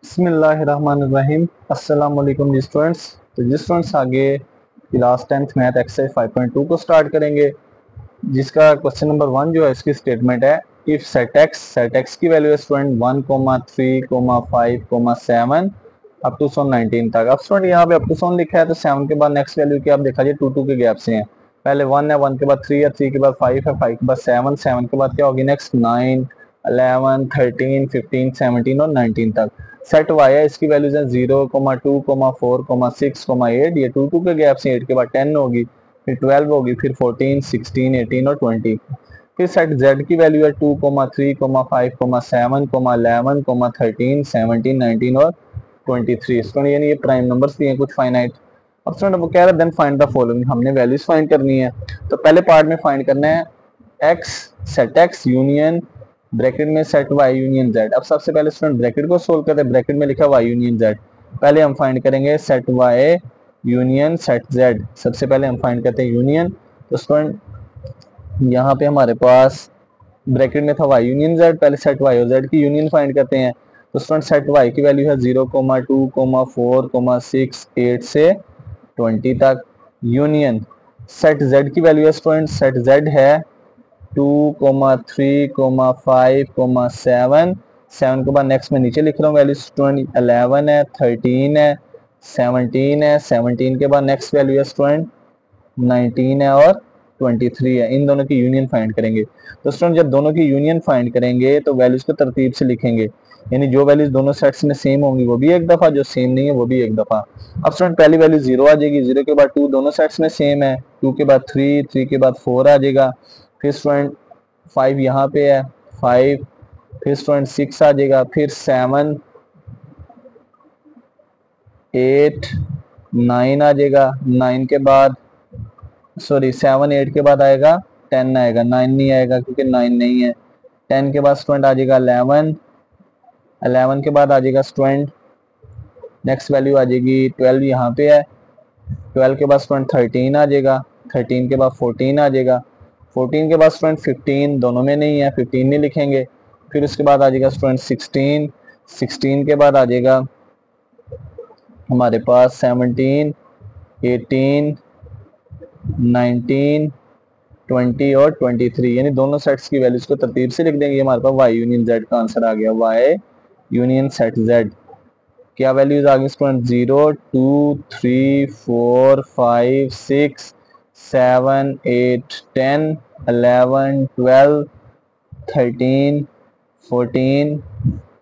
बिस्मिल्लाहिर्रहमानिर्रहीम। अस्सलाम वालेकुम जी स्टूडेंट्स। तो जी स्टूडेंट्स आगे क्लास 10th मैथ एक्सरसाइज 5.2 को स्टार्ट करेंगे, जिसका क्वेश्चन नंबर 1 जो है इसकी स्टेटमेंट है इफ सेट एक्स की वैल्यू है स्टूडेंट 1,3,5,7 अप टू 19 तक। अब स्टूडेंट यहाँ पे अप टू 7 लिखा है तो 7 के बाद नेक्स्ट वैल्यू की आप देखा जाए 2 2 के गैप से हैं। पहले 1 है, 1 के बाद 3 है, 3 के बाद 5 है, 5 के बाद 7, 7 के बाद क्या होगी नेक्स्ट 9, 11, 13, 15, 17 और 19 तक। सेट वाई है, इसकी वैल्यूज है 0,2,4,6,8। ये 2 2 के गैप से 8 के बाद 10 होगी, फिर 12 होगी, फिर 14, 16, 18 और 20। फिर सेट z की वैल्यू है 2,3,5,7, 11, 13, 17, 19 और 23। स्टूडेंट यानी ये प्राइम नंबर्स दिए हैं कुछ फाइनाइट। अब स्टूडेंट वो कह रहा है देन फाइंड द फॉलोइंग, हमने वैल्यूज फाइंड करनी है। तो पहले पार्ट में फाइंड करना है x set x union bracket में सेट y यूनियन z। अब सबसे पहले स्टूडेंट ब्रैकेट को सोल्व करते हैं, ब्रैकेट में लिखा y यूनियन z। पहले हम फाइंड करेंगे set y union set z। सबसे पहले हम फाइंड करते हैं यूनियन। तो स्टूडेंट यहाँ पे हमारे पास ब्रैकेट में था y यूनियन z, पहले सेट y और z की यूनियन फाइंड करते हैं। तो स्टूडेंट सेट y की वैल्यू है 0,2,4,6,8 से 20 तक। यूनियन सेट z की वैल्यू है स्टूडेंट, सेट z है 2,3,5,7। 7 के बाद नेक्स्ट में नीचे लिख रहा हूँ वैल्यू स्टूडेंट 11 है, 13 है, 17 है। 17 के बाद नेक्स्ट वैल्यू है स्टूडेंट 19 है और 23 है। इन दोनों की यूनियन फाइंड करेंगे। तो स्टूडेंट जब दोनों की यूनियन फाइंड करेंगे तो वैल्यूज को तरतीब से लिखेंगे, यानी जो वैल्यूज दोनों सेट्स में सेम होंगी वो भी एक दफा, जो सेम नहीं है वो भी एक दफा। अब स्टूडेंट पहली वैल्यू 0 आ जाएगी, 0 के बाद 2 दोनों सेट्स में सेम है, 2 के बाद 3, 3 के बाद 4 आ जाएगा। फिर स्टूडेंट 5 यहाँ पे है 5, फिर स्टूडेंट 6 आ जाएगा, फिर 7, 8, 9 आ जाएगा। 9 के बाद 7 8 के बाद आएगा 10 आएगा, 9 नहीं आएगा क्योंकि 9 नहीं है। 10 के बाद स्टूडेंट आ जाएगा 11, 11 के बाद आ जाएगा स्टूडेंट नेक्स्ट वैल्यू आ जाएगी 12 यहाँ पे है। 12 के बाद स्टूडेंट 13 आ जाएगा, 13 के बाद 14 आ जाएगा, 14 के बाद स्टूडेंट 15 दोनों में नहीं है, 15 नहीं लिखेंगे। फिर उसके बाद आ जाएगा स्टूडेंट 16, 16 के बाद आ जाएगा हमारे पास 17, 18, 19, 20 और 23, यानी दोनों सेट्स की वैल्यूज को तरतीब से लिख देंगे। हमारे पास y यूनियन z का आंसर आ गया, y यूनियन सेट z। क्या वैल्यूज आ गई स्टूडेंट 0, 2, 3, 4, 5, 6, 7, 8, 10, 11, 12, 13, 14।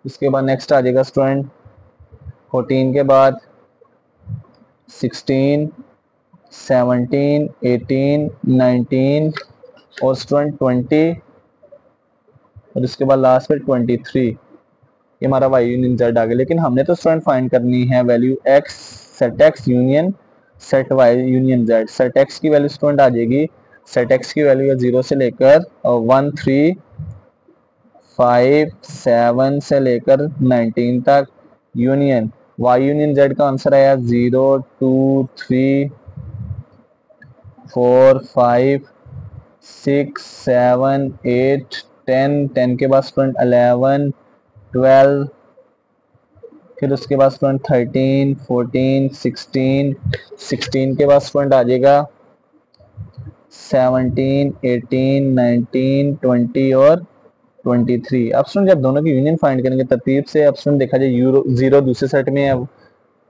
इसके बाद नेक्स्ट आ जाएगा स्टूडेंट 14 के बाद 16, 17, 18, 19 और स्टूडेंट 20 और इसके बाद लास्ट में 23। ये हमारा y यूनियन z आ गया। लेकिन हमने तो स्टूडेंट फाइंड करनी है value x set x union set y union z। Set x की वैल्यू स्टूडेंट आ जाएगी, सेट x की वैल्यू है 0 से लेकर 1, 3, 5, 7 से लेकर 19 तक। यूनियन y यूनियन z का आंसर आया 0, 2, 3, 4, 5, 6, 7, 8, 10, 10 के बाद स्टूडेंट 11, 12, फिर उसके बाद स्टूडेंट 13, 14, 16, 16 के बाद स्टूडेंट आ जाएगा 17, 18, 19, 20 और 23। अब स्टूडेंट जब दोनों की यूनियन फाइंड करेंगे तरतीब से, अब स्टूडेंट देखा जाए यूरो 0 दूसरे सेट में है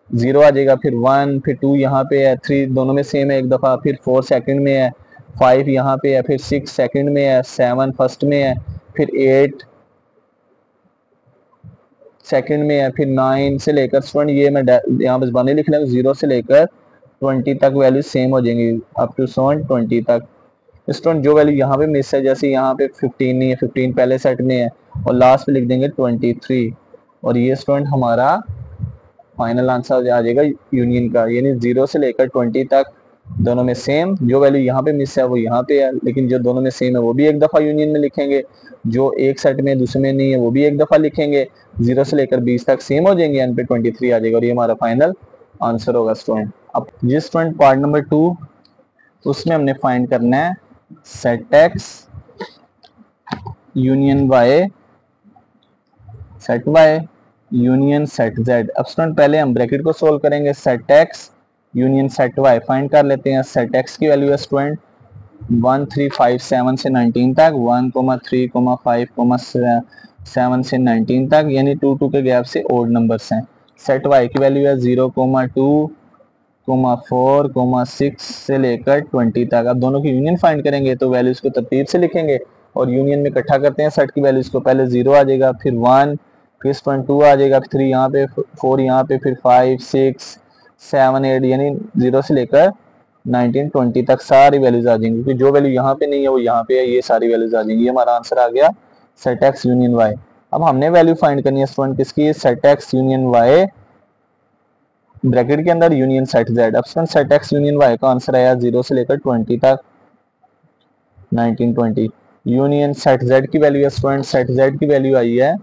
0 आ जाएगा, फिर 1, फिर 2 यहाँ पे है, 3 दोनों में सेम है एक दफ़ा, फिर 4 सेकंड में है, 5 यहाँ पे है, फिर 6 सेकंड में है, 7 फर्स्ट में है, फिर 8 सेकंड में है, फिर 9 से लेकर स्टूडेंट ये मैं यहाँ बस बने लिख रहा हूँ 0 से लेकर 20 तक वैल्यू सेम हो जाएंगी अप टू 20 तक। स्टूडेंट जो वैल्यू यहाँ पे मिस है, जैसे यहाँ पे 15 नहीं है, 15 पहले सेट में है और लास्ट पे लिख देंगे 23 और ये स्टूडेंट हमारा फाइनल आंसर आ जाएगा यूनियन का, यानी 0 से लेकर 20 तक दोनों में सेम। जो वैल्यू यहाँ पे मिस है वो यहाँ पे है, लेकिन जो दोनों में सेम है वो भी एक दफ़ा यूनियन में लिखेंगे, जो एक सेट में दूसरे में नहीं है वो भी एक दफ़ा लिखेंगे। 0 से लेकर 20 तक सेम हो जाएंगे, एंड पे 23 आ जाएगा और ये हमारा फाइनल आंसर होगा स्टूडेंट। अब जिस स्टूडेंट पार्ट नंबर 2 उसमें हमने फाइंड करना है set X union Y set Y. Union set Z. अब स्टूडेंट पहले हम ब्रैकेट को सोल्व करेंगे, set X union set Y find कर लेते हैं। सेट एक्स की वैल्यू है स्टूडेंट 1357 से 19 तक, 1,3,5,7 से 19 तक, यानी 2 के गैप से ओड नंबर्स हैं। सेट वाई की वैल्यू है 0,2,4,6 से लेकर 20 तक। अब दोनों की यूनियन फाइंड करेंगे तो वैल्यूज को तरतीब से लिखेंगे और यूनियन में इकट्ठा करते हैं सेट की वैल्यूज को। पहले 0 आ जाएगा, फिर 1, फिर 2 आ जाएगा, फिर 3 यहाँ पे, 4 यहाँ पे, फिर 5, 6, 7, 8, यानी 0 से लेकर 19, 20 तक सारी वैल्यूज आ जाएंगी, क्योंकि जो वैल्यू यहाँ पे नहीं है वो यहाँ पे है, ये सारी वैल्यूज आ जाएंगी। ये हमारा आंसर आ गया सेट एक्स यूनियन वाई। अब हमने वैल्यू फाइंड करनी है स्टूडेंट किसकी, set X union Y bracket के अंदर यूनियन सेट जेड। अब student set X union Y का आंसर आया 0 से लेकर 20 तक, 19, 20। यूनियन सेट जेड की वैल्यू है स्टूडेंट, सेट जेड की वैल्यू आई है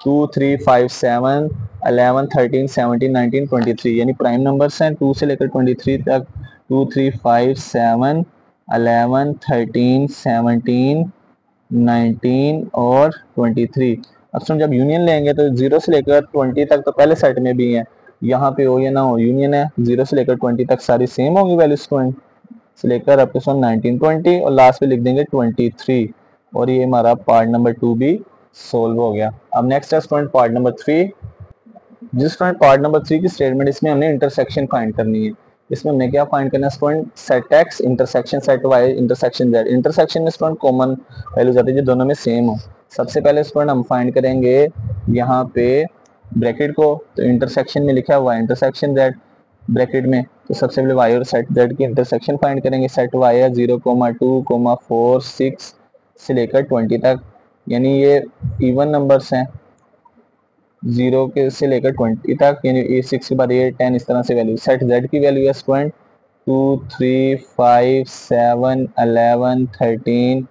2, 3, 5, 7, 11, 13, 17, 19, 23, यानी प्राइम नंबर्स हैं 2 से लेकर 23 तक। 2, 3, 5, 7, 11, 13, 17, 19 और 23। अब सुन जब यूनियन लेंगे तो 0 से लेकर 20 तक तो पहले सेट में भी है, यहाँ पे हो या ना हो यूनियन है। 0 से लेकर 20 तक सारी सेम होंगी वैल्यूज स्टूडेंट, से लेकर अब तो 19, 20 और लास्ट में लिख देंगे 23। और ये हमारा पार्ट नंबर 2 भी सोल्व हो गया। अब नेक्स्ट है स्टूडेंट पार्ट नंबर 3। जिस स्टूडेंट पार्ट नंबर 3 की स्टेटमेंट, इसमें हमने इंटरसेक्शन फाइंड करनी है। इसमें हमने क्या फाइंड करना है student, set X intersection set Y intersection Z. Intersection में स्टूडेंट कॉमन वैल्यूज आती है जो दोनों में सेम हो। सबसे पहले स्टूडेंट हम फाइंड करेंगे यहाँ पे ब्रैकेट को, तो इंटरसेक्शन में लिखा हुआ है इंटरसेक्शन जेड ब्रैकेट में, तो सबसे पहले वाई और सेट जेड की इंटरसेक्शन फाइंड करेंगे। सेट वाई है 0,2,4, 6 से लेकर 20 तक, यानी ये इवन नंबर्स हैं 0 के से लेकर 20 तक, यानी 6 के बाद 8, 10 इस तरह से वैल्यू। सेट जेड की वैल्यू है स्टूडेंट 2, 3, 5, 7, 11, 13,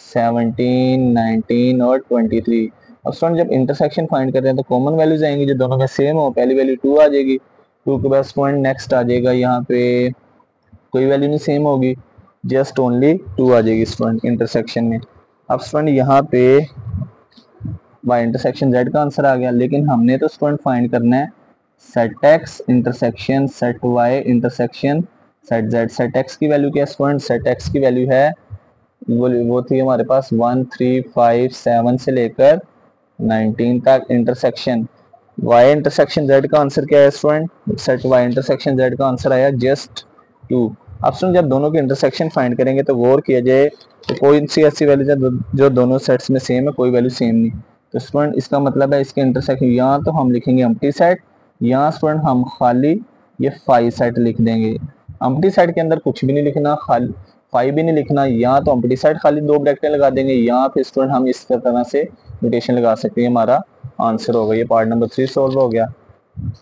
17, 19 और 23। अब स्टूडेंट जब इंटरसेक्शन फाइंड कर रहे हैं तो कॉमन वैल्यूज आएंगी जो दोनों में सेम हो। पहली वैल्यू 2 आ जाएगी, 2 के बाद स्टूडेंट नेक्स्ट आ जाएगा यहाँ पे कोई वैल्यू नहीं सेम होगी, जस्ट ओनली 2 आ जाएगी स्टूडेंट इंटरसेक्शन में। अब स्टूडेंट यहाँ पे वाई इंटरसेक्शन जेड का आंसर आ गया, लेकिन हमने तो स्टूडेंट फाइंड करना है set X intersection set Y intersection set Z. Set X की वैल्यू क्या है स्टूडेंट, सेट एक्स की वैल्यू है वो थी हमारे पास 1, 3, 5, 7 से लेकर 19 तक। इंटरसेक्शन वाई इंटरसेक्शन जेड का आंसर क्या है student, set Y intersection Z का आंसर आया जस्ट 2। अब स्टूडेंट जब दोनों के इंटरसेक्शन फाइंड करेंगे तो गौर किया जाए तो कोई सी ऐसी वैल्यू जो दोनों सेट्स में सेम है, कोई वैल्यू सेम नहीं। तो स्टूडेंट इसका मतलब है इसके इंटरसेक्शन यहाँ तो हम लिखेंगे एम्प्टी सेट, यहाँ स्टूडेंट हम खाली ये फाई सेट लिख देंगे। एम्प्टी सेट के अंदर कुछ भी नहीं लिखना, खाली फाई भी नहीं लिखना, यहाँ तो एम्प्टी सेट खाली 2 ब्रैकेट लगा देंगे, यहाँ पे स्टूडेंट हम इस तरह से नोटेशन लगा सकते हैं। हमारा आंसर होगा, ये पार्ट नंबर 3 सॉल्व हो गया।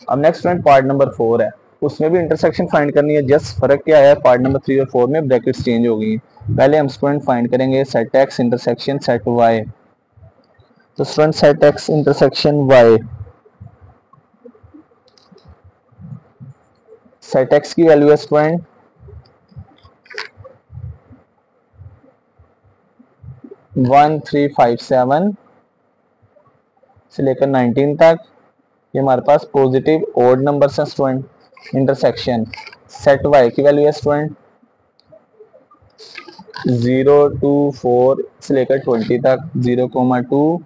अब नेक्स्ट स्टूडेंट पार्ट नंबर 4 है, उसमें भी इंटरसेक्शन फाइंड करनी है, जस्ट फर्क क्या है पार्ट नंबर 3 और 4 में ब्रैकेट्स चेंज हो गई। पहले हम स्टूडेंट फाइंड करेंगे set X intersection set Y. तो student set X intersection Y, set X की वैल्यू है स्टूडेंट 1357 से लेकर 19 तक, ये हमारे पास पॉजिटिव ओड नंबर्स हैं स्टूडेंट। इंटरसेक्शन सेट वाई की वैल्यू है स्टूडेंट 0 to 4 से लेकर 20 तक, 0,2,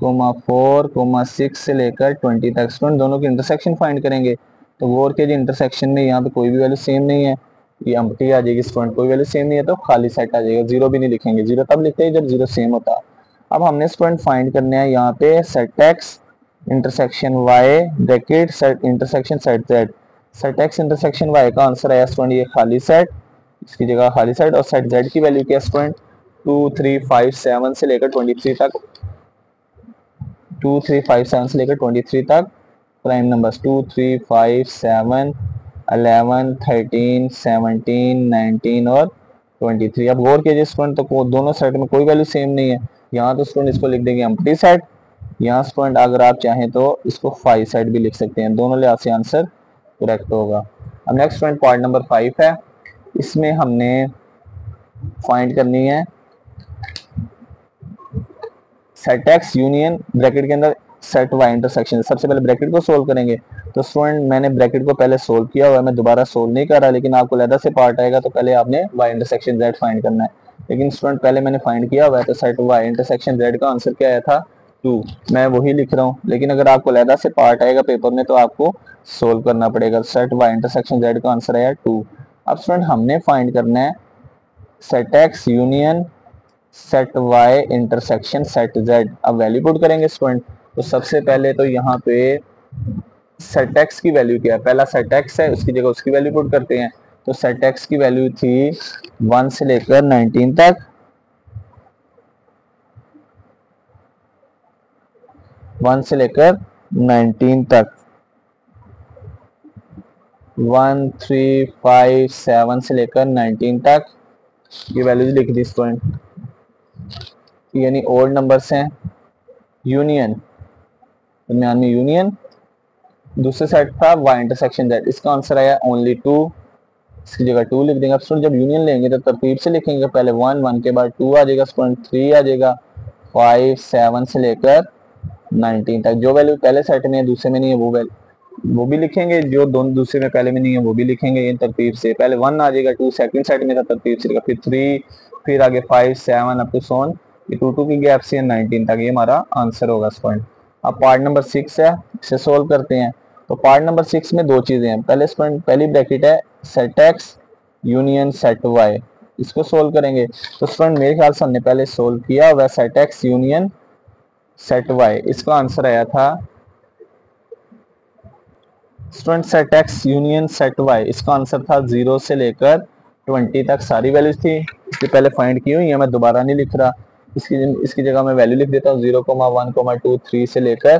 4, 6 से लेकर 20 तक। स्टूडेंट दोनों की इंटरसेक्शन फाइंड करेंगे तो वोर के जी इंटरसेक्शन में यहाँ पे कोई भी वैल्यू सेम नहीं है, ये एम्प्टी आ जाएगी स्टूडेंट। कोई वैल्यू सेम नहीं है तो खाली सेट आ जाएगा, 0 भी नहीं लिखेंगे, 0 तब लिखते हैं जब 0 सेम होता है। अब हमने स्टूडेंट फाइंड करने हैं यहाँ पे set X intersection Y bracket set intersection set Z. Set X intersection Y का आंसर आया स्टूडेंट ये खाली सेट, इसकी जगह खाली सेट। और सेट जेड की वैल्यू क्या स्टूडेंट 2, 3, 5, 7 से लेकर 23 तक, 2, 3, 5, 7 से लेकर 23 तक प्राइम नंबर्स 2, 3, 5, 7, 11, 13, 17, 19 और 23। अब गौर कीजिए स्टूडेंट तो दोनों सेट में कोई वैल्यू सेम नहीं है, यहाँ तो स्टूडेंट इसको लिख देंगे एम्प्टी सेट, यहाँ स्टूडेंट अगर आप चाहें तो इसको 5 सेट भी लिख सकते हैं, दोनों लिहाज से आंसर करेक्ट होगा। अब नेक्स्ट स्टूडेंट पॉइंट नंबर 5 है, इसमें हमने फाइंड करनी है सेट एक्स यूनियन ब्रैकेट के अंदर सेट वाई इंटरसेक्शन। सबसे पहले ब्रैकेट को सोल्व करेंगे। तो स्टूडेंट मैंने ब्रैकेट को पहले सोल्व किया हुआ है, मैं दोबारा सोल्व नहीं कर रहा, लेकिन आपको अलग से पार्ट आएगा तो पहले आपने वाई इंटरसेक्शन जेड फाइंड करना है। लेकिन स्टूडेंट पहले मैंने फाइंड किया हुआ है, तो सेट वाई इंटरसेक्शन जेड का आंसर क्या आया था 2, मैं वही लिख रहा हूँ। लेकिन अगर आपको अलग से पार्ट आएगा पेपर में तो आपको सोल्व करना पड़ेगा। सेट वाई इंटरसेक्शन जेड का आंसर आया 2। अब स्टूडेंट हमने फाइंड करना है set X union set Y intersection set Z. अब वैल्यू पुट करेंगे स्टूडेंट। तो सबसे पहले तो यहाँ पे सेट एक्स की वैल्यू क्या है, पहला सेट एक्स है, उसकी जगह उसकी वैल्यू पुट करते हैं। तो सेट एक्स की वैल्यू थी 1 से लेकर 19 तक, 1 से लेकर 19 तक, 1 3 5 7 से लेकर 19 तक ये वैल्यूज लिख दी स्टूडेंट, यानी ओड नंबर्स हैं। यूनियन, दरमियान में यूनियन, दूसरे सेट था वाई इंटरसेक्शन जेड, इसका आंसर आया ओनली 2, इसकी जगह 2 लिख देंगे। अब स्टूडेंट जब यूनियन लेंगे तो तरतीब से लिखेंगे, पहले 1 1 के बाद 2 आ जाएगा स्टूडेंट, 3 आ जाएगा, 5 7 से लेकर 19 तक। जो वैल्यू पहले सेट में है दूसरे में नहीं है वो भी लिखेंगे, जो दोनों दूसरे में पहले में नहीं है वो भी लिखेंगे इन तरतीब से। पहले 1 आ जाएगा, 2 सेकंड सेट में था तरतीब से, फिर 3, फिर आगे 5 7 अप टू सोन, ये 2 2 की गैप से 19 तक, ये हमारा आंसर होगा स्टूडेंट। अब पार्ट नंबर 6 है, इसे सोल्व करते हैं। तो पार्ट नंबर 6 में दो चीजें हैं। पहले स्टूडेंट पहली ब्रैकेट है set X union set Y, इसको सोल्व करेंगे। तो स्टूडेंट मेरे ख्याल से हमने पहले सोल्व किया हुआ set X union set Y, इसका आंसर आया था student set X union set Y, इसका आंसर था 0 से लेकर 20 तक सारी वैल्यूज थी। इसके पहले फाइंड की हुई है, मैं दोबारा नहीं लिख रहा, इसकी जगह मैं वैल्यू लिख देता हूँ 0,1, 2, 3 से लेकर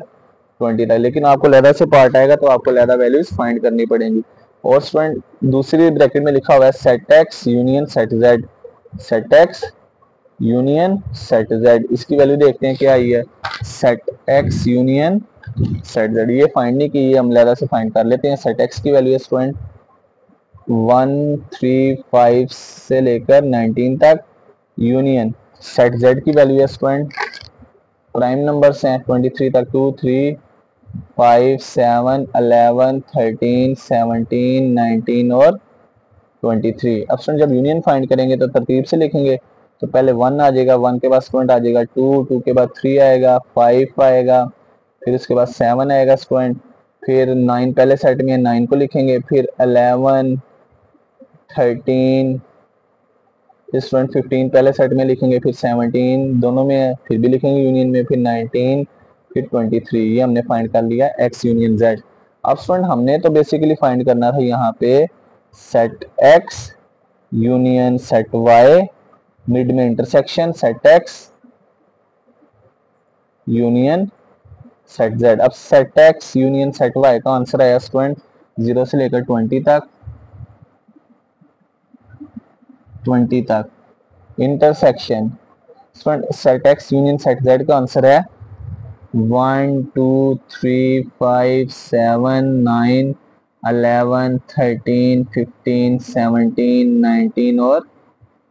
20 तक। लेकिन आपको लैदा से पार्ट आएगा तो आपको लैदा वैल्यूज फाइंड करनी पड़ेंगी। और स्टूडेंट दूसरी ब्रैकेट में लिखा हुआ है set X union set Z, set X union set Z, इसकी वैल्यू देखते हैं क्या आई है, set X union set Z. ये फाइंड नहीं की, ये हम लैदा से फाइंड कर लेते हैं। सेट एक्स की वैल्यू है स्टूडेंट 1 3 5 से लेकर 19 तक, यूनियन सेट जेड की वैल्यू है स्टूडेंट, प्राइम नंबर्स हैं 23 तक, 2 3 5 7 11 13 17 19 और 23। अब स्टूडेंट जब यूनियन फाइंड करेंगे तो तरतीब से लिखेंगे। तो पहले 1 आ जाएगा, 1 के बाद स्टूडेंट आ जाएगा 2, 2 के बाद 3 आएगा, 5 आएगा, फिर उसके बाद 7 आएगा स्टूडेंट, फिर 9 पहले सेट में 9 को लिखेंगे, फिर 11 13, फिर स्टूडेंट 15 पहले सेट में लिखेंगे, फिर 17 दोनों में फिर भी लिखेंगे यूनियन में, फिर 19, फिर 23। ये हमने फाइंड कर लिया एक्स यूनियन जेड। अब स्टूडेंट हमने तो बेसिकली फाइंड करना था यहाँ पे set X union set Y, mid में intersection set X union set Z. अब set X union set Y का आंसर आया स्टूडेंट 0 से लेकर 20 तक, 20 तक intersection set X union set Z का आंसर है 1 2 3 5 7 9 11 13 15 17 19 और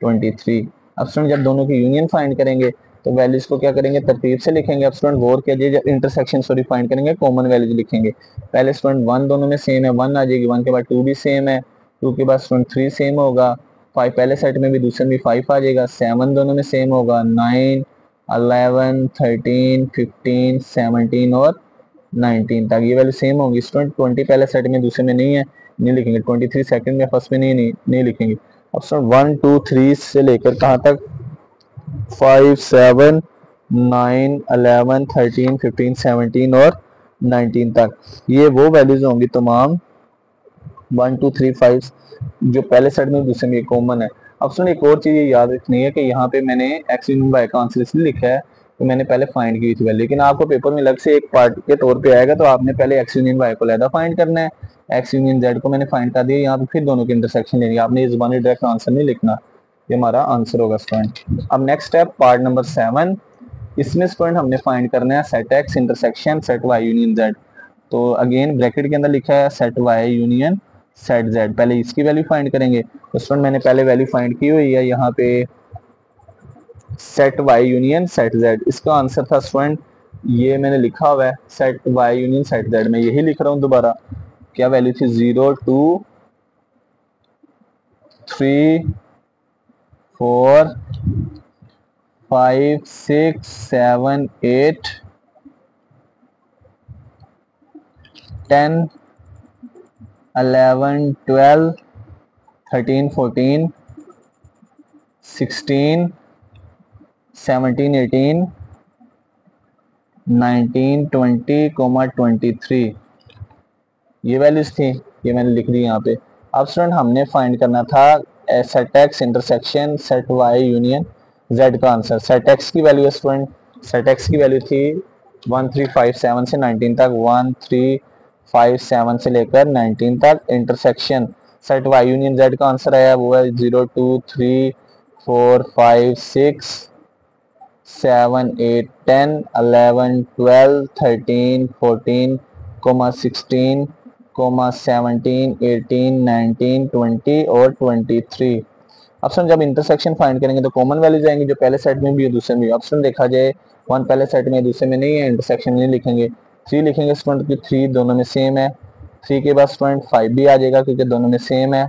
23। अब स्टूडेंट जब दोनों की यूनियन फाइंड करेंगे तो वैल्यूज को क्या करेंगे, तरतीब से लिखेंगे। अब स्टूडेंट गौर कीजिए, जब इंटरसेक्शन सॉरी फाइंड करेंगे कॉमन वैल्यूज लिखेंगे। पहले स्टूडेंट 1 दोनों में सेम है, 1 आ जाएगी, 1 के बाद 2 भी सेम है, 2 के बाद स्टूडेंट 3 सेम होगा, 5 पहले सेट में भी दूसरे में 5 आ जाएगा, 7 दोनों में सेम होगा, 9 11 13 15 17 और 19 तक ये वैल्यू सेम होगी। स्टूडेंट 20 पहले सेट में दूसरे में नहीं है, नहीं लिखेंगे, 23 सेकंड में फर्स्ट में नहीं लिखेंगे। अब स्टूडेंट 1 2 3 से लेकर कहाँ तक 5 7 9 11 13 15 17 और 19 तक, ये वो वैल्यूज होंगी तमाम 1 2 3 5 जो पहले सेट में दूसरे में कॉमन है। अब सुन एक और चीज याद रखनी है कि यहाँ पे मैंने एक्स यूनियन वाई का आंसर इसलिए लिखा है तो मैंने पहले फाइंड की थी वैल्यू, लेकिन आपको पेपर में अलग से एक पार्ट के तौर पे आएगा तो आपने पहले एक्स यूनियन वाई को लहदा फाइंड करना है, एक्स यूनियन जेड को मैंने फाइंड कर दिया, यहाँ पे फिर दोनों की इंटरसेक्शन लेनी है। आपने इस जुबानी डायरेक्ट आंसर नहीं लिखना, ये हमारा आंसर होगा स्टूडेंट। अब नेक्स्ट है पार्ट नंबर 7, इसमें स्टूडेंट हमने फाइंड करना है set X intersection set Y union Z. तो अगेन ब्रैकेट के अंदर लिखा है set Y union set Z, पहले इसकी वैल्यू फाइंड करेंगे। तो स्टूडेंट मैंने पहले वैल्यू फाइंड की हुई है यहाँ पे set Y union set Z, इसका आंसर था स्टूडेंट ये मैंने लिखा हुआ है set Y union set Z में, यही लिख रहा हूँ दोबारा। क्या वैल्यू थी 0 2 3 4 5 6 7 8 10 11 12 13 14 16 17 18 19 20 23 ये वैल्यूज थी, ये मैंने लिख दी यहाँ पे। अब स्टूडेंट हमने फाइंड करना था set X intersection set Y union Z का आंसर। सेट एक्स की वैल्यू है स्टूडेंट, सेट एक्स की वैल्यू थी 1357 से 19 तक, 1357 से लेकर 19 तक। Intersection set Y union Z का आंसर आया वो है 0 2 3 4 5 6 7 8 10 11 12 13 14 16 17 18 19 20 और 23। ऑप्शन जब इंटरसेक्शन फाइंड करेंगे तो कॉमन वैल्यूज आएंगी जो पहले सेट में भी है दूसरे में भी। ऑप्शन देखा जाए 1 पहले सेट में दूसरे में नहीं है, इंटरसेक्शन नहीं लिखेंगे। 3 लिखेंगे स्टूडेंट की 3 दोनों में सेम है। 3 के बाद स्टूडेंट 5 भी आ जाएगा क्योंकि दोनों में सेम है।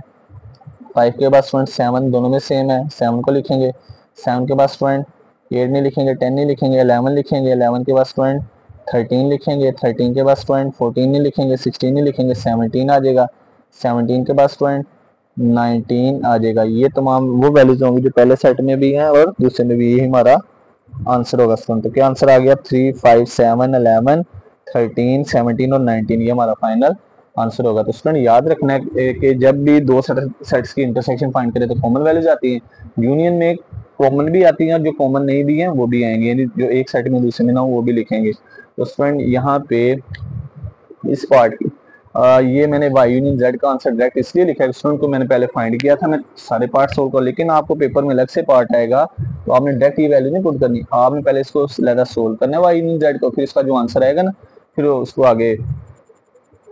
5 के बाद स्टूडेंट 7 दोनों में सेम है, 7 को लिखेंगे। 7 के बाद स्टूडेंट 8 नहीं लिखेंगे, 10 नहीं लिखेंगे, 11 लिखेंगे। 11 के बाद स्टूडेंट 13 लिखेंगे। 13 के बाद स्टूडेंट 14 नहीं लिखेंगे, 16 नहीं लिखेंगे, 17 आ जाएगा। 17 के बाद स्टूडेंट 19 आ जाएगा। ये तमाम वो वैल्यूज होंगी जो पहले सेट में भी हैं और दूसरे में भी। यही हमारा आंसर होगा स्टूडेंट। तो क्या आंसर आ गया 3 5 7 11 13 17 और 19, ये हमारा फाइनल आंसर होगा। तो स्टूडेंट याद रखना है कि जब भी दो सेट्स की इंटरसेक्शन फाइंड करें तो कॉमन वैल्यूज आती हैं। यूनियन में कॉमन भी आती हैं, जो कॉमन नहीं भी हैं वो भी आएंगे, यानी जो एक सेट में दूसरे में ना हो वो भी लिखेंगे। तो स्टूडेंट यहाँ पे इस पार्ट की ये मैंने वाई यूनियन जेड का आंसर डायरेक्ट इसलिए लिखा है स्टूडेंट को मैंने पहले फाइंड किया था, मैं सारे पार्ट सोल्व कर, लेकिन आपको पेपर में अलग से पार्ट आएगा तो आपने डायरेक्ट ये वैल्यू नहीं पुट करनी, आपने पहले इसको लहदा सोल्व करना है वाई यूनियन जेड को, फिर इसका जो आंसर आएगा ना फिर उसको आगे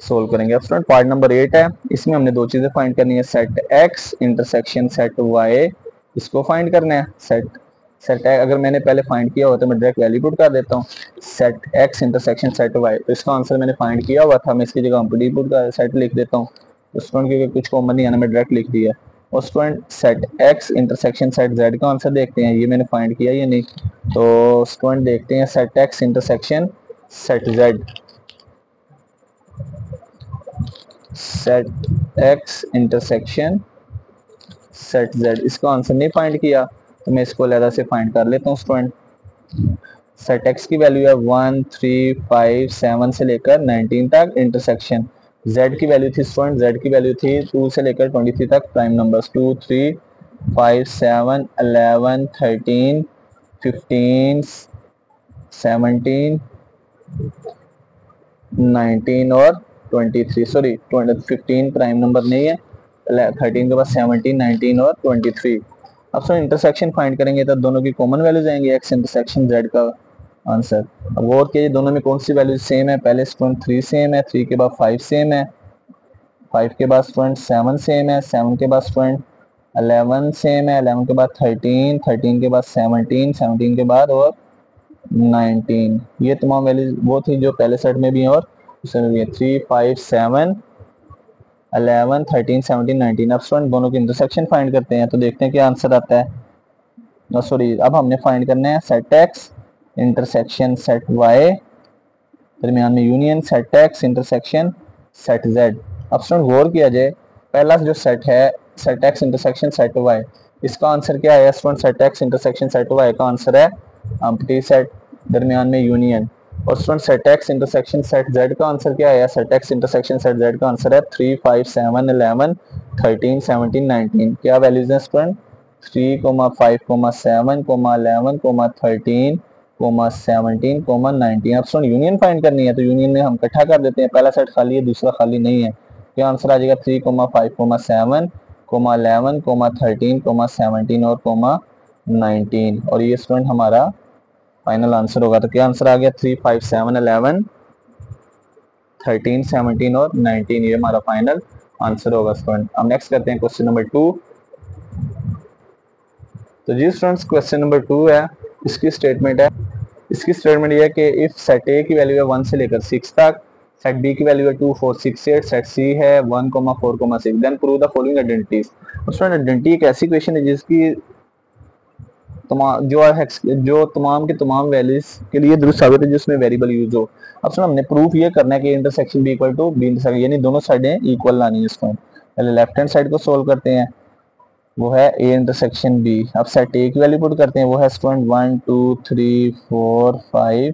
सोल्व करेंगे। अब स्टूडेंट पार्ट नंबर 8 है, इसमें हमने दो चीजें फाइंड करनी है, set X intersection set Y, इसको फाइंड करना है। सेट सेट अगर मैंने पहले फाइंड किया हुआ तो मैं डायरेक्ट वैल्यू पुट कर देता हूँ, set X intersection set Y. तो इसका आंसर मैंने फाइंड किया हुआ था, मैं इसकी जगह पुट कर सेट लिख देता हूँ। तो स्टूडेंट क्योंकि कुछ कॉमन नहीं आना मैं डायरेक्ट लिख दिया। और student set X intersection set Z का आंसर देखते हैं, ये मैंने फाइंड किया या नहीं। तो स्टूडेंट देखते हैं set X intersection set Z, set X intersection set Z, इसका आंसर नहीं फाइंड किया तो मैं इसको अलग से फाइंड कर लेता हूँ। स्टूडेंट सेट एक्स की वैल्यू है 1 3 5 7 से लेकर 19 तक। इंटरसेक्शन जेड की वैल्यू थी स्टूडेंट, जेड की वैल्यू थी 2 से लेकर 23 तक। प्राइम नंबर्स 2 3 5 7 11 13 15 17 19 और 23, सॉरी 15 प्राइम नंबर नहीं है, 13 के बाद 17 19 और 23। अब सर इंटरसेक्शन फाइंड करेंगे तो दोनों की कॉमन वैल्यूज आएंगे, एक्स इंटरसेक्शन जेड का आंसर। अब गौर कीजिए दोनों में कौन सी वैल्यूज सेम है, पहले स्टूडेंट 3 सेम है, 3 के बाद 5 सेम है, 5 के बाद स्टूडेंट 7 सेम है, 7 के बाद स्टूडेंट 11 सेम है, 11 के बाद 13, 13 के बाद 17, 17 के बाद और 19। ये तमाम वैल्यूज वो थी जो पहले सेट में भी है और दूसरे में भी है। 3 5 7 11 13 17 19। अब स्टूडेंट दोनों की इंटरसेक्शन फाइंड करते हैं तो देखते हैं क्या आंसर आता है। सॉरी अब हमने फाइंड करना है set X intersection set Y, दरमियान में union set X intersection set Z. अब स्टूडेंट गौर किया जाए पहला जो सेट है set X intersection set Y, इसका आंसर क्या है student, set X intersection set Y का आंसर है एम्प्टी सेट, दरमियान में यूनियन। और student set X intersection set Z का आंसर क्या है, set X intersection set Z का आंसर है 3 5 7 11 13 17 19। क्या वैल्यूज हैं स्टूडेंट 3 5 7 11 13 17 19। अब स्टूडेंट यूनियन फाइंड करनी है तो यूनियन में हम इकट्ठा कर देते हैं, पहला सेट खाली है दूसरा खाली नहीं है। क्या आंसर आ जाएगा 3 5 7 11 13 17 और 19। और ये स्टूडेंट हमारा फाइनल आंसर होगा। तो क्या आंसर आ गया 3 5 7 11 13 17 और 19, ये हमारा फाइनल आंसर होगा स्टूडेंट। अब नेक्स्ट करते हैं क्वेश्चन नंबर 2। तो जी स्टूडेंट्स क्वेश्चन नंबर 2 है, इसकी स्टेटमेंट है इसकी स्टेटमेंट ये है कि इफ सेट ए की वैल्यू है 1 से लेकर 6 तक, सेट बी की वैल्यू है 2 4 6 8, सेट सी है 1 4 6, then prove the following identities. उसमें आइडेंटिटी एक ऐसी क्वेश्चन है जिसकी तमाम जो तमाम के तमाम वैल्यूज के लिए दुरुस्त साबित है जिसमें वेरिएबल यूज हो। अब सुनो हमने प्रूफ ये करना है कि intersection B equal to B intersection, यानी दोनों साइडें इक्वल लानी है इसको। पहले लेफ्ट हैंड साइड को सोल्व करते हैं, वो है ए इंटरसेक्शन बी। अब सेट ए की वैल्यू पुट करते हैं, वो है स्टूडेंट 1 2 3 4 5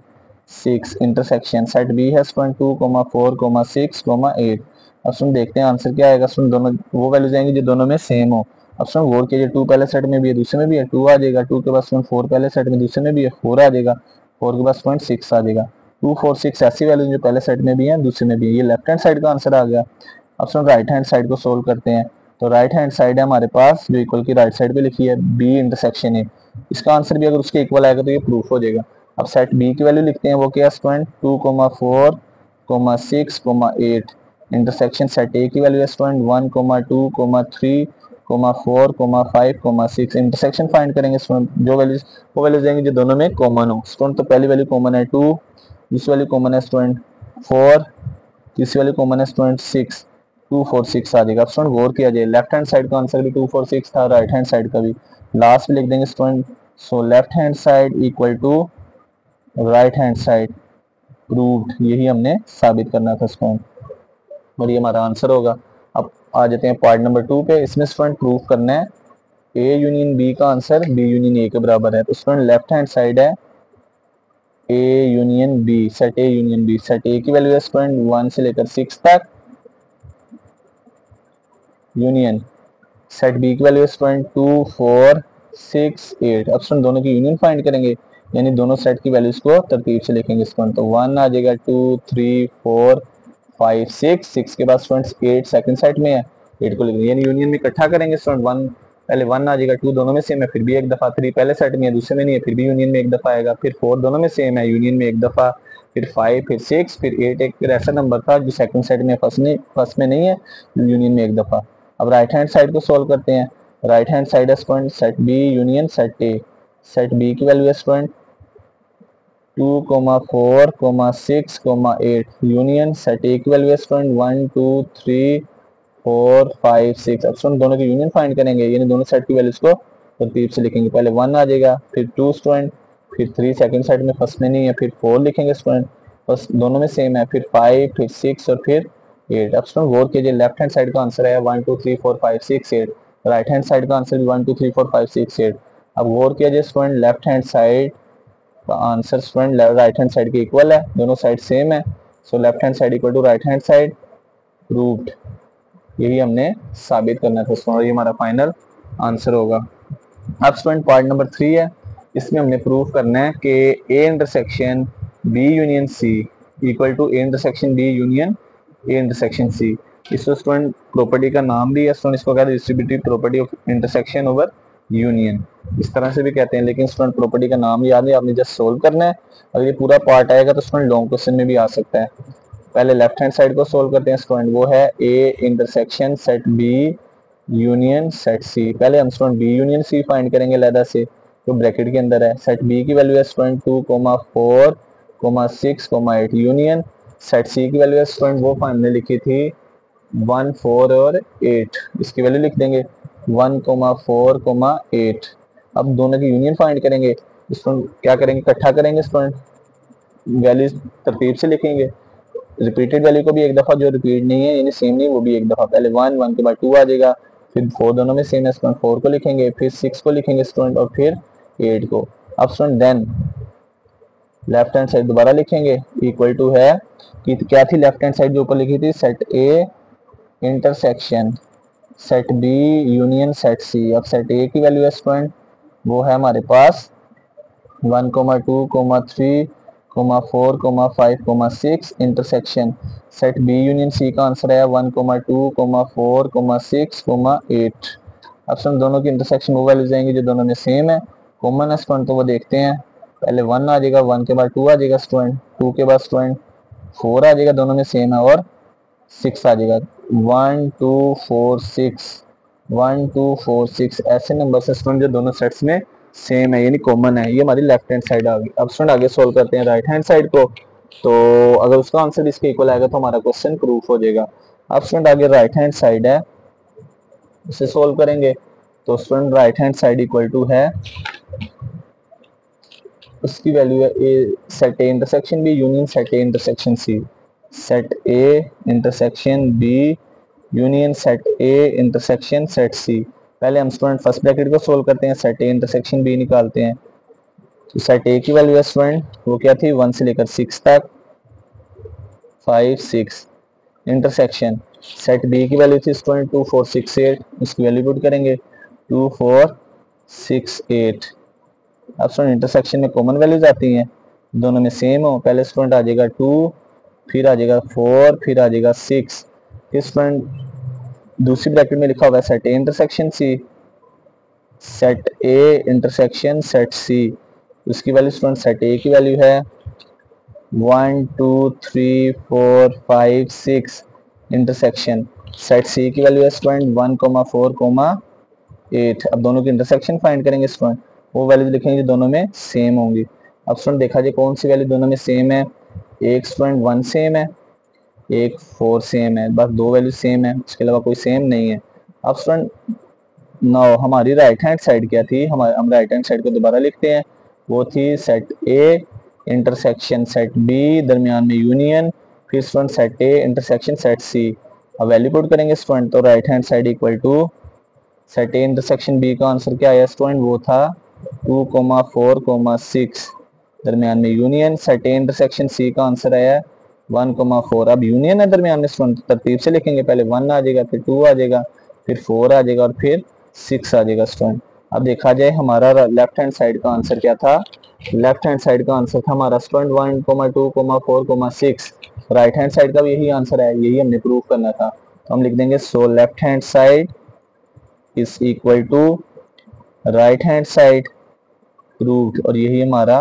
6 इंटरसेक्शन सेट बी है स्टूडेंट 2 4 6 8। अब सुन देखते हैं आंसर क्या आएगा। सुन दोनों वो वैल्यूज आएंगी जो दोनों में सेम हो। अब सुन गौर कीजिए, 2 पहले सेट में भी है दूसरे में भी है, 2 आ जाएगा। 2 के बाद स्टूडेंट 4 पहले सेट में दूसरे में भी है, 4 आ जाएगा। 4 के बाद स्टूडेंट 6 आ जाएगा। 2 4 6 ऐसी वैल्यूज जो पहले सेट में भी है दूसरे में भी है। ये लेफ्ट हैंड साइड का आंसर आ गया। अब सुन राइट हैंड साइड को सोल्व करते हैं, तो राइट हैंड साइड है हमारे पास जो इक्वल की राइट साइड पे लिखी है बी इंटरसेक्शन ए। इसका आंसर भी अगर उसके इक्वल आएगा तो ये प्रूफ हो जाएगा। अब सेट बी की वैल्यू लिखते हैं, वो क्या है स्टूडेंट 2 4 6 8 इंटरसेक्शन सेट ए की वैल्यू है स्टूडेंट 1 2 3 4 5 6। इंटरसेक्शन फाइंड करेंगे स्टूडेंट, जो वैल्यूज वो वैल्यूज देंगे जो दोनों में कॉमन हो। स्टूडेंट तो पहली वैल्यू कॉमन है 2, दूसरी वैल्यू कॉमन है स्टूडेंट 4, तीसरी वैल्यू कॉमन है स्टूडेंट 6, 2 4 6 आ जाएगा। अब स्टूडेंट गौर किया जाए, लेफ्ट हैंड साइड का आंसर भी 2 4 6 था, राइट हैंड साइड का भी लास्ट में लिख देंगे student. So left hand side equal to right hand side, proved. यही हमने साबित करना था स्टूडेंट, और ये हमारा आंसर होगा। अब आ जाते हैं पार्ट नंबर 2 पे। इसमें स्टूडेंट प्रूव करना है ए यूनियन बी का आंसर बी यूनियन ए के बराबर है। तो स्टूडेंट लेफ्ट हैंड साइड है A union B, set A union B. Set A की वैल्यू है स्टूडेंट 1 से लेकर 6 तक, यूनियन सेट बी की वैल्यू है स्टूडेंट 2 4 6 8। अब स्टूडेंट दोनों की यूनियन फाइंड करेंगे, यानी दोनों सेट की वैल्यूज को तरतीब से लिखेंगे स्टूडेंट। तो 1 आ जाएगा, 2 3 4 5 6 के बाद स्टूडेंट्स 8 सेकंड साइड में है, 8 को लिखेंगे, यानी यूनियन में इकट्ठा करेंगे स्टूडेंट। 1 पहले 1 आ जाएगा, 2 दोनों में सेम है फिर भी एक दफा, 3 पहले सेट में है दूसरे में नहीं है फिर भी यूनियन में एक दफा आएगा, फिर 4 दोनों में सेम है यूनियन में एक दफा, फिर 5 फिर 6 फिर 8 एक ऐसा नंबर था जो सेकंड साइड में फर्स्ट में नहीं है, यूनियन में एक दफा। अब राइट हैंड साइड को सोल्व करते हैं। राइट हैंड साइड है student set B union set A. Set B की वैल्यू है स्टूडेंट 2 4 6 8 यूनियन सेट ए की वैल्यू है स्टूडेंट 1 2 3 4 5 6। अब स्टूडेंट दोनों की यूनियन फाइंड करेंगे, यानी दोनों सेट की वैल्यूज को तरतीब से लिखेंगे। पहले 1 आ जाएगा, फिर 2 स्टूडेंट, फिर 3 सेकंड साइड में फर्स्ट में नहीं है, फिर 4 लिखेंगे स्टूडेंट, बस दोनों में सेम है, फिर 5 फिर 6 और फिर 8। अब स्टूडेंट गौर कीजिए, लेफ्ट हैंड साइड का आंसर है 1 2 3 4 5 6 8, राइट हैंड साइड का आंसर भी 1 2 3 4 5 6 8। अब गौर किया जाए स्टूडेंट, लेफ्ट हैंड साइड का answer student right hand side के इक्वल है, दोनों साइड सेम है। So left hand side equal to right hand side, proved. यही हमने साबित करना था स्टूडेंट, ये हमारा फाइनल आंसर होगा। अब स्टूडेंट पार्ट नंबर 3 है, इसमें हमने प्रूव करना है कि A intersection B union C equal to A intersection B union A intersection C. इसको स्टूडेंट प्रॉपर्टी का नाम भी है स्टूडेंट, इसको कहते हैं distributive property of intersection over union, इस तरह से भी कहते हैं, लेकिन स्टूडेंट प्रॉपर्टी का नाम याद है, आपने जस्ट सोल्व करना है। अगर ये पूरा पार्ट आएगा तो स्टूडेंट लॉन्ग क्वेश्चन में भी आ सकता है। पहले लेफ्ट हैंड साइड को सोल्व करते हैं स्टूडेंट, वो है A intersection set B union set C. पहले हम student B union C find करेंगे अलग से, जो ब्रैकेट के अंदर है। सेट बी की वैल्यू है स्टूडेंट 2 4 6 8 यूनियन सेट सी की वैल्यू है स्टूडेंट वो हमने लिखी थी 1 4 और 8, इसकी वैल्यू लिख देंगे 1 4 8। अब दोनों की यूनियन फाइंड करेंगे, स्टूडेंट क्या करेंगे, इकट्ठा करेंगे स्टूडेंट, वैल्यू तरतीब से लिखेंगे। रिपीटेड वैल्यू को भी एक दफा, जो रिपीट नहीं है यानी सेम नहीं वो भी एक दफा। पहले 1 1 के बाद 2 आ जाएगा, फिर 4 दोनों में सेम है स्टूडेंट, 4 को लिखेंगे, फिर 6 को लिखेंगे स्टूडेंट, और फिर 8 को। अब student then left hand side दोबारा लिखेंगे, इक्वल टू है कि क्या थी लेफ्ट हैंड साइड जो ऊपर लिखी थी, set A intersection set B union set C. अब सेट ए की वैल्यू है स्टूडेंट वो है हमारे पास 1 2 3 4 5 6 intersection set B union C का आंसर है 1 2 4 6 8। अब हम दोनों की इंटरसेक्शन वो वैल्यूज आएंगी जो दोनों में सेम है, कॉमन है स्टूडेंट, तो वो देखते हैं। पहले 1 आ जाएगा, 1 के बाद 2 आ जाएगा स्टूडेंट, 2 के बाद स्टूडेंट 4 आ जाएगा, दोनों में सेम है, और 6 आ जाएगा। 1 2 4 6 1 2 4 6 ऐसे नंबर से स्टूडेंट जो दोनों सेट्स में सेम है यानी कॉमन है, ये हमारी लेफ्ट हैंड साइड आ गई। अब स्टूडेंट आगे सोल्व करते हैं राइट हैंड साइड को। तो अगर उसका आंसर इसके इक्वल आएगा तो हमारा क्वेश्चन प्रूफ हो जाएगा। अब स्टूडेंट आगे राइट हैंड साइड है, इसे सोल्व करेंगे। तो student right hand side equal to है, उसकी वैल्यू है A set A intersection B union set A intersection C, set A intersection B union set A intersection set C. पहले हम student first bracket को solve करते हैं, set A intersection B निकालते हैं। तो सेट ए की वैल्यू है स्टूडेंट वो क्या थी 1 से लेकर 6 तक, 5 6 इंटरसेक्शन सेट बी की वैल्यू थी स्टूडेंट 2 4 6 8, उसकी वैल्यू पुट करेंगे 2 4 6 8। अब स्टूडेंट इंटरसेक्शन में कॉमन वैल्यूज आती हैं, दोनों में सेम हो। पहले स्टूडेंट आ जाएगा 2, फिर आ जाएगा 4, फिर आ जाएगा 6। फिर स्टूडेंट दूसरी ब्रैकेट में लिखा हुआ है set A intersection C, set A intersection set C. उसकी वैल्यू स्टूडेंट सेट ए की वैल्यू है 1 2 3 4 5 6 इंटरसेक्शन सेट सी की वैल्यू है स्टूडेंट 1 4 8। अब दोनों की इंटरसेक्शन फाइंड करेंगे स्टूडेंट, वो वैल्यूज लिखेंगे जो दोनों में सेम होंगी। अब स्टूडेंट देखा जाए कौन सी वैल्यू दोनों में सेम है, एक स्टूडेंट 1 सेम है, एक 4 सेम है, बस दो वैल्यू सेम है, उसके अलावा कोई सेम नहीं है। अब स्टूडेंट नाउ हमारी राइट हैंड साइड क्या थी, हम राइट हैंड साइड को दोबारा लिखते हैं। वो थी set A intersection set B, दरमियान में यूनियन, फिर student set A intersection set C. अब वैल्यू पुट करेंगे स्टूडेंट, तो right hand side equal to set A intersection B का आंसर क्या आया स्टूडेंट, वो था 2 4 6, दरमियान में union. Set A intersection C का आंसर आया 1 4। अब यूनियन है दरमियान में स्टूडेंट, तरतीब से लिखेंगे, पहले 1 आ जाएगा, फिर 2 आ जाएगा, फिर 4 आ जाएगा और फिर 6 आ जाएगा स्टूडेंट। अब देखा जाए हमारा लेफ्ट हैंड साइड का आंसर क्या था, लेफ्ट हैंड साइड का आंसर था हमारा स्टूडेंट 1 2 4 6। राइट हैंड साइड का भी यही आंसर है, यही हमने प्रूव करना था। तो हम लिख देंगे so left hand side is equal to right hand side proved, और यही हमारा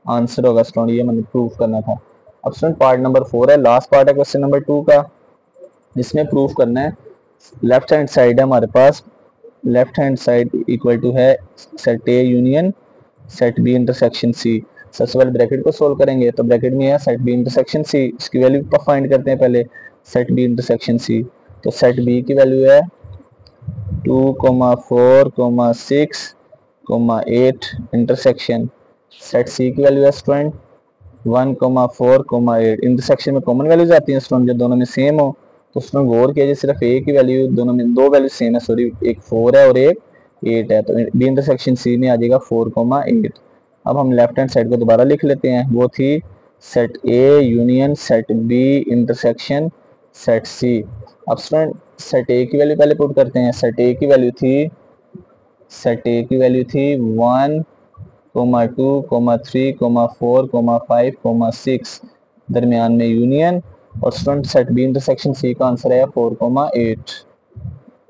आंसर होगा स्टूडेंट, ये हमें प्रूव करना था। अब स्टूडेंट पार्ट नंबर 4 है, लास्ट पार्ट है क्वेश्चन नंबर 2 का, जिसमें प्रूफ करना है लेफ्ट हैंड साइड है हमारे पास, left hand side equal to है set A union set B intersection C. सबसे पहले ब्रैकेट को सोल्व करेंगे, तो ब्रैकेट में है सेट बी इंटरसेक्शन सी, इसकी वैल्यू फाइंड करते हैं पहले, सेट बी इंटरसेक्शन सी। तो सेट बी की वैल्यू है 2 4 6 8 इंटरसेक्शन सेट सी की वैल्यू है स्टूडेंट 1 4 8। इंटरसेक्शन में कॉमन वैल्यूज आती हैं स्टूडेंट, जो दोनों में सेम हो। तो उसमें गौर किया जाए, सिर्फ ए की वैल्यू, दोनों में दो वैल्यू सेम है, सॉरी एक 4 है और एक 8 है, तो बी इंटरसेक्शन सी में आ जाएगा 4 8। अब हम लेफ्ट हैंड साइड को दोबारा लिख लेते हैं, वो थी set A union set B intersection set C. अब स्टूडेंट सेट ए की वैल्यू पहले पुट करते हैं, सेट ए की वैल्यू थी 1 2 3 4 5 6, दरमियान में यूनियन, और student set B intersection C का आंसर है 4 8।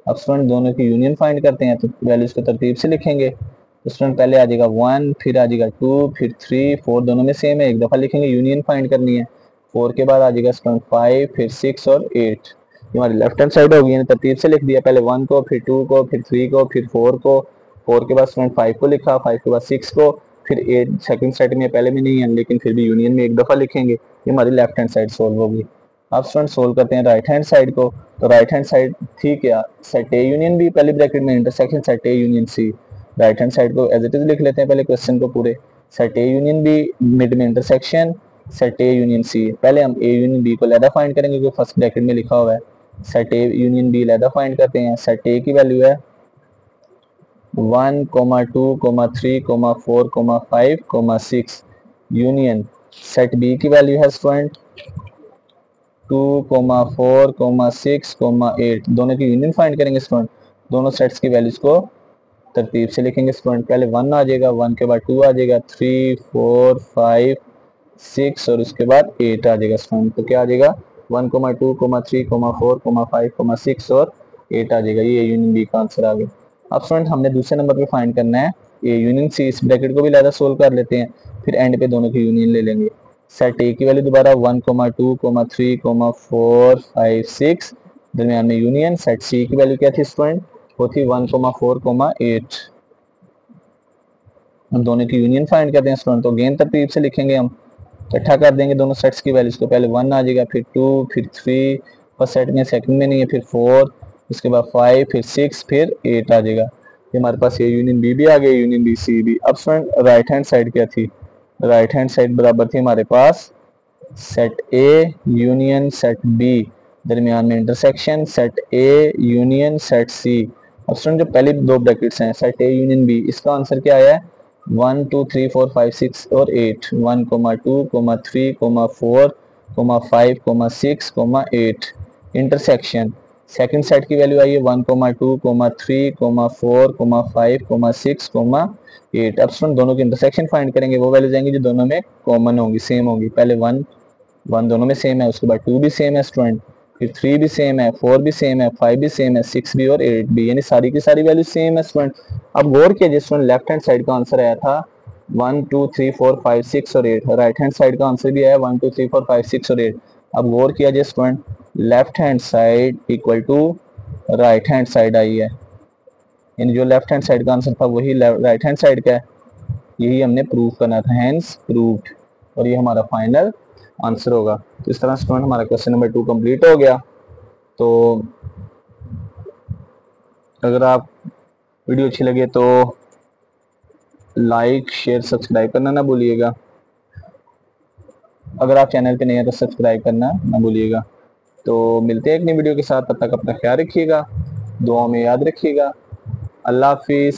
अब स्टूडेंट दोनों की यूनियन फाइंड करते हैं, तो वैल्यूज को तरतीब से लिखेंगे। तो स्टूडेंट पहले आ जाएगा 1, फिर आ जाएगा 2, फिर 3 4, दोनों में सेम है, एक दफ़ा लिखेंगे, यूनियन फाइंड करनी है। 4 के बाद आ जाएगा स्टूडेंट 5, फिर 6 और 8। ये हमारी लेफ्ट हैंड साइड होगी, तरतीब से लिख दिया, पहले 1 को, फिर 2 को, फिर 3 को, फिर 4 को, 4 के बाद स्टूडेंट 5 को लिखा, 5 के बाद 6 को, फिर 8 सेकंड सेट में पहले में नहीं है, लेकिन फिर भी यूनियन में एक दफ़ा लिखेंगे। ये हमारी लेफ्ट हैंड साइड सोल्व होगी। अब स्टूडेंट सोल्व करते हैं राइट हैंड साइड को। तो राइट हैंड साइड थी क्या, सेट ए यूनियन बी, पहली ब्रैकेट में intersection set A union C. Right hand side को एज इट इज लिख लेते हैं पहले क्वेश्चन को पूरे, set A union B, mid में intersection set A union C. पहले हम ए यूनियन बी को लैदा फाइंड करेंगे, जो फर्स्ट ब्रैकेट में लिखा हुआ है, सेट ए यूनियन बी लैदा फाइंड करते हैं। सेट ए की वैल्यू है 1 2 3 4 5 6 यूनियन सेट बी की वैल्यू है स्टूडेंट 2 4 6 8, दोनों की यूनियन फाइंड करेंगे स्टूडेंट, दोनों सेट्स की वैल्यूज को तरतीब से लिखेंगे स्टूडेंट, पहले 1 आ जाएगा, 1 के बाद 2 आ जाएगा, 3 4 5 6 और उसके बाद 8 आ जाएगा स्टूडेंट। तो क्या आ जाएगा 1 2 3 4 5 6 और 8 आ जाएगा, ये यूनियन बी का आंसर आ गया। अब स्टूडेंट हमने दूसरे नंबर पे फाइंड करना है ए यूनियन सी, इस ब्रैकेट को भी ज़्यादा सोल्व कर लेते हैं, फिर एंड पे दोनों की यूनियन ले लेंगे। सेट ए की वैल्यू दोबारा 1 2 3 4 5 6, दरमियान में यूनियन। सेट सी की वैल्यू क्या थी स्टूडेंट, वो थी 1 4 8। हम दोनों की यूनियन फाइंड करते हैं स्टूडेंट, तो गेन तरतीब से लिखेंगे, हम इकट्ठा कर देंगे दोनों सेट्स की वैल्यूज को। पहले 1 आ जाएगा, फिर 2, फिर 3, फर्स्ट सेट में सेकंड में नहीं है, फिर 4, उसके बाद 5, फिर 6, फिर 8 आ जाएगा। ये हमारे पास ये यूनियन बी भी आ गया, यूनियन बी सी भी। अब स्टूडेंट राइट हैंड साइड क्या थी, राइट हैंड साइड बराबर थी हमारे पास set A union set B, दरमियान में intersection set A union set C. अब स्टूडेंट जो पहले दो ब्रैकेट्स हैं सेट ए यूनियन बी, इसका आंसर क्या आया है 1 2 3 4 5 6 और 8, 1 2 3 4 5 6 8 इंटरसेक्शन सेकंड सेट की वैल्यू आई है 1 2 3 4 5 6 8। अब स्टूडेंट दोनों की इंटरसेक्शन फाइंड करेंगे, वो वैल्यूज आएंगी जो दोनों में कॉमन होंगी, सेम होंगी। पहले 1 दोनों में सेम है, उसके बाद 2 भी सेम है स्टूडेंट, फिर 3 भी सेम है, 4 भी सेम है, 5 भी सेम है, 6 भी और 8 भी, यानी सारी की सारी वैल्यू सेम है स्टूडेंट। अब गौर कीजिए स्टूडेंट, लेफ्ट हैंड साइड का आंसर आया था 1 2 3 4 5 6 और 8, राइट हैंड साइड का आंसर भी आया 1 2 3 4 5 6 और 8। अब गौर किया जाए student, left hand side equal to right hand side आई है, यानी जो लेफ्ट हैंड साइड का आंसर था वही राइट हैंड साइड का है, यही हमने प्रूव करना था, हैंस प्रूव्ड, और ये हमारा फाइनल आंसर होगा। तो इस तरह स्टूडेंट हमारा क्वेश्चन नंबर 2 कंप्लीट हो गया। तो अगर आप वीडियो अच्छी लगे तो लाइक शेयर सब्सक्राइब करना ना भूलिएगा, अगर आप चैनल पे नए हैं तो सब्सक्राइब करना ना भूलिएगा। तो मिलते हैं एक नई वीडियो के साथ, तब तक अपना ख्याल रखिएगा, दुआ में याद रखिएगा। अल्लाह हाफिज़।